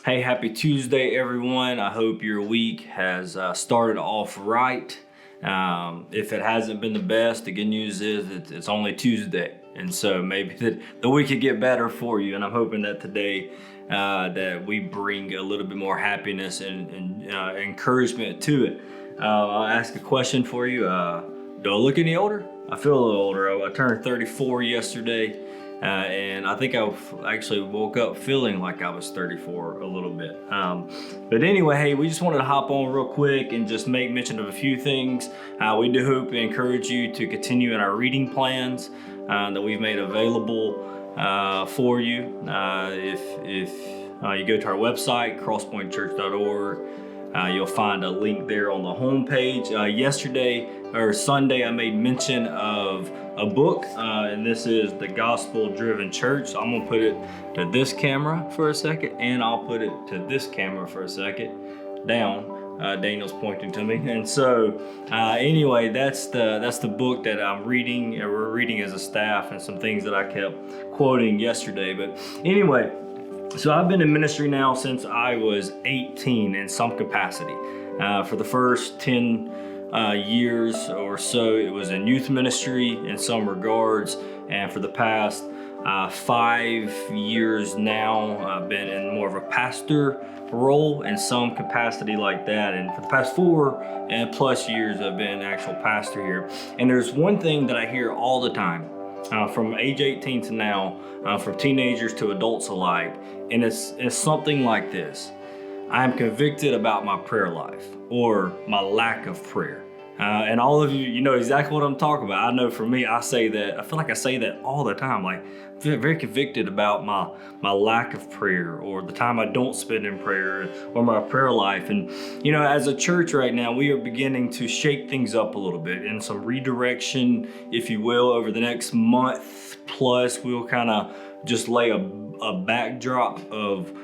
Hey, happy Tuesday, everyone. I hope your week has started off right. If it hasn't been the best, the good news is it's only Tuesday. And so maybe the week could get better for you. And I'm hoping that today that we bring a little bit more happiness and encouragement to it. I'll ask a question for you. Do I look any older? I feel a little older. I turned 34 yesterday. And I think I actually woke up feeling like I was 34 a little bit. But anyway, hey, we just wanted to hop on real quick and just make mention of a few things. We do hope and encourage you to continue in our reading plans that we've made available for you. If you go to our website, crosspointechurch.org, you'll find a link there on the homepage. Sunday, I made mention of a book, and this is The Gospel-Driven Church. So I'm gonna put it to this camera for a second, and I'll put it to this camera for a second, down. Daniel's pointing to me. And so anyway, that's the book that I'm reading, and we're reading as a staff, and some things that I kept quoting yesterday. But anyway, so I've been in ministry now since I was 18 in some capacity. For the first 10 years or so, it was in youth ministry in some regards. And for the past 5 years now, I've been in more of a pastor role in some capacity like that. And for the past 4+ years, I've been an actual pastor here. And there's one thing that I hear all the time, from age 18 to now, from teenagers to adults alike, and it's something like this: I am convicted about my prayer life, or my lack of prayer. And all of you know exactly what I'm talking about. I know for me, I feel like I say that all the time, like very convicted about my lack of prayer, or the time I don't spend in prayer, or my prayer life. And you know, as a church right now, we are beginning to shake things up a little bit, in some redirection, if you will. Over the next month plus, we'll kind of just lay a backdrop of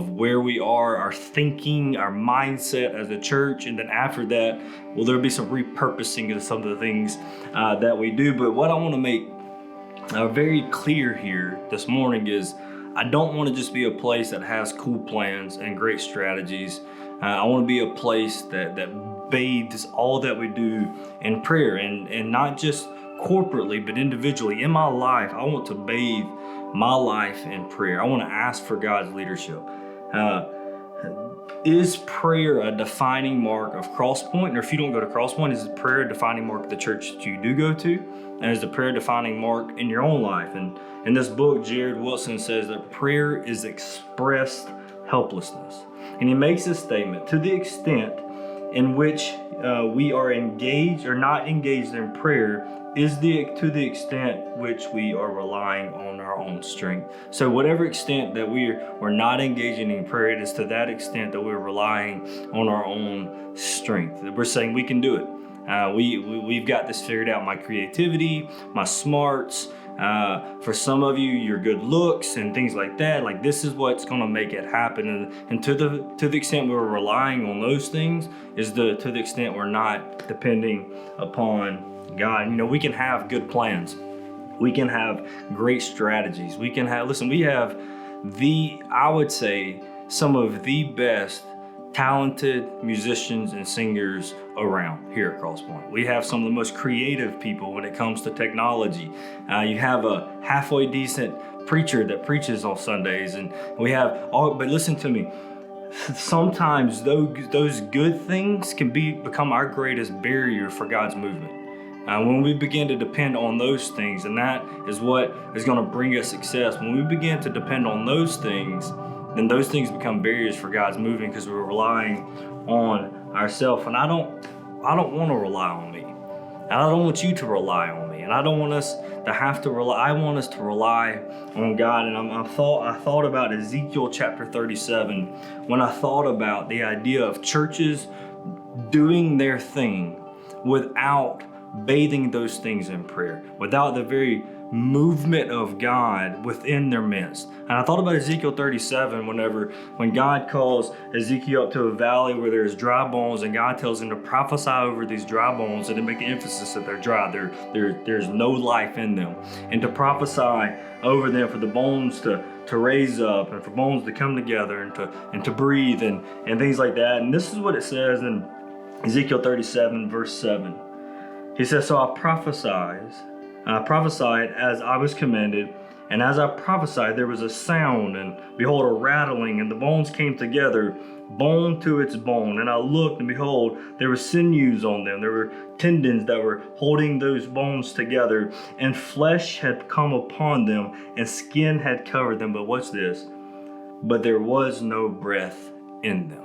where we are, our thinking, our mindset as a church. And then after that, well, there'll be some repurposing of some of the things that we do. But what I want to make very clear here this morning is, I don't want to just be a place that has cool plans and great strategies. I want to be a place that bathes all that we do in prayer, and not just corporately, but individually. In my life, I want to bathe my life in prayer. I want to ask for God's leadership. Is prayer a defining mark of Crosspointe? Or if you don't go to Crosspointe, is prayer a defining mark of the church that you do go to? And is the prayer a defining mark in your own life? And in this book, Jared Wilson says that prayer is expressed helplessness. And he makes this statement: to the extent in which we are engaged or not engaged in prayer is to the extent which we are relying on our own strength. So whatever extent that we're not engaging in prayer, it is to that extent that we're relying on our own strength. We're saying we can do it. We've got this figured out. My creativity, my smarts, for some of you, your good looks and things like that. Like, this is what's going to make it happen. And to the extent we're relying on those things is to the extent we're not depending upon God. You know, we can have good plans. We can have great strategies. We have I would say, some of the best talented musicians and singers around here at Crosspointe. We have some of the most creative people when it comes to technology. You have a halfway decent preacher that preaches on Sundays, and we have all. But listen to me. Sometimes those good things can become our greatest barrier for God's movement. When we begin to depend on those things, and that is what is going to bring us success. When we begin to depend on those things, then those things become barriers for God's moving, because we're relying on ourselves. And I don't want to rely on me. And I don't want you to rely on me. And I don't want us to have to rely. I want us to rely on God. And I thought about Ezekiel chapter 37 when I thought about the idea of churches doing their thing without bathing those things in prayer, without the very movement of God within their midst. And I thought about Ezekiel 37 when God calls Ezekiel up to a valley where there's dry bones, and God tells him to prophesy over these dry bones and to make the emphasis that they're dry. There's no life in them, and to prophesy over them for the bones to to raise up and for bones to come together and to breathe and things like that. And this is what it says in Ezekiel 37 verse 7. He says, so I prophesied as I was commanded, and as I prophesied there was a sound, and behold, a rattling, and the bones came together, bone to its bone. And I looked, and behold, there were sinews on them. There were tendons that were holding those bones together, and flesh had come upon them, and skin had covered them. But watch this. But there was no breath in them.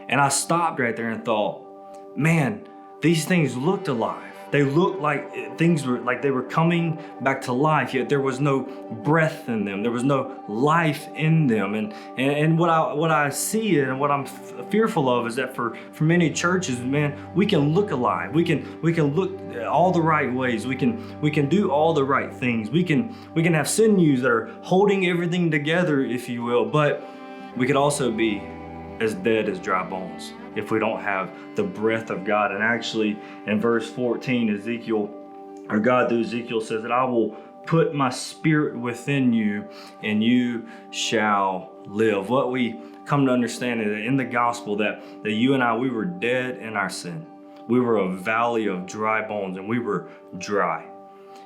And I stopped right there and thought, man, these things looked alive. They looked like things were like they were coming back to life, yet there was no breath in them. There was no life in them. And what I see and what I'm fearful of is that for many churches, man, we can look alive. We can look all the right ways. We can do all the right things. We can have sinews that are holding everything together, if you will, but we could also be as dead as dry bones if we don't have the breath of God. And actually in verse 14, God through Ezekiel says that I will put my spirit within you and you shall live. What we come to understand is that in the gospel that you and I, we were dead in our sin. We were a valley of dry bones and we were dry.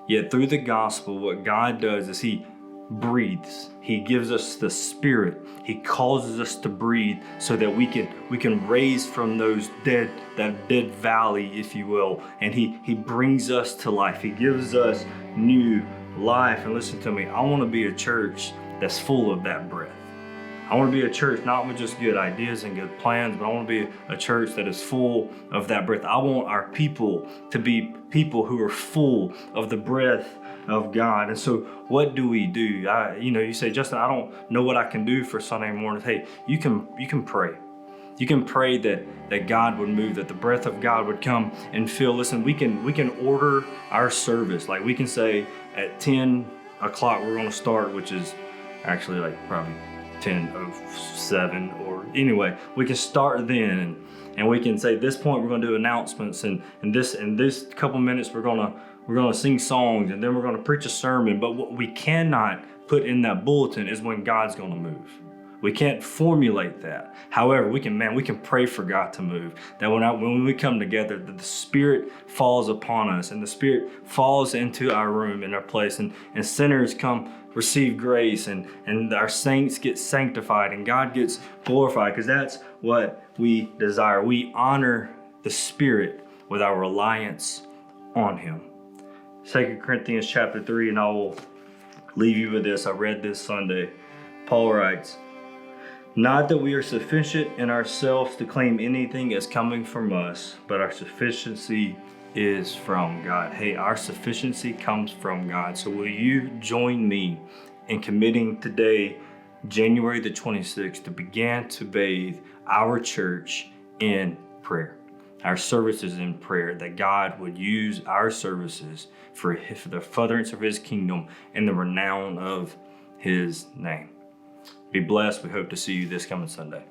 Yet through the gospel, what God does is he breathes. He gives us the spirit. He causes us to breathe so that we can raise from that dead valley, if you will. And he brings us to life. He gives us new life. And listen to me, I want to be a church that's full of that breath. I want to be a church not with just good ideas and good plans, but I want to be a church that is full of that breath. I want our people to be people who are full of the breath of God. And so what do we do? You say, Justin, I don't know what I can do for Sunday mornings. Hey, you can pray. You can pray that God would move, that the breath of God would come and fill. Listen, we can order our service. Like we can say at 10 o'clock we're going to start, which is actually like probably 10:07, or anyway, we can start then and we can say this point we're going to do announcements and this couple minutes we're going to sing songs, and then we're going to preach a sermon. But what we cannot put in that bulletin is when God's going to move. We can't formulate that. However, we can pray for God to move. That when we come together, that the Spirit falls upon us and the Spirit falls into our room, in our place, and sinners come receive grace, and our saints get sanctified and God gets glorified, because that's what we desire. We honor the Spirit with our reliance on Him. 2 Corinthians chapter 3, and I will leave you with this. I read this Sunday. Paul writes, not that we are sufficient in ourselves to claim anything as coming from us, but our sufficiency is from God. Hey, our sufficiency comes from God. So will you join me in committing today, January the 26th, to begin to bathe our church in prayer? Our services in prayer, that God would use our services for the furtherance of His kingdom and the renown of His name. Be blessed. We hope to see you this coming Sunday.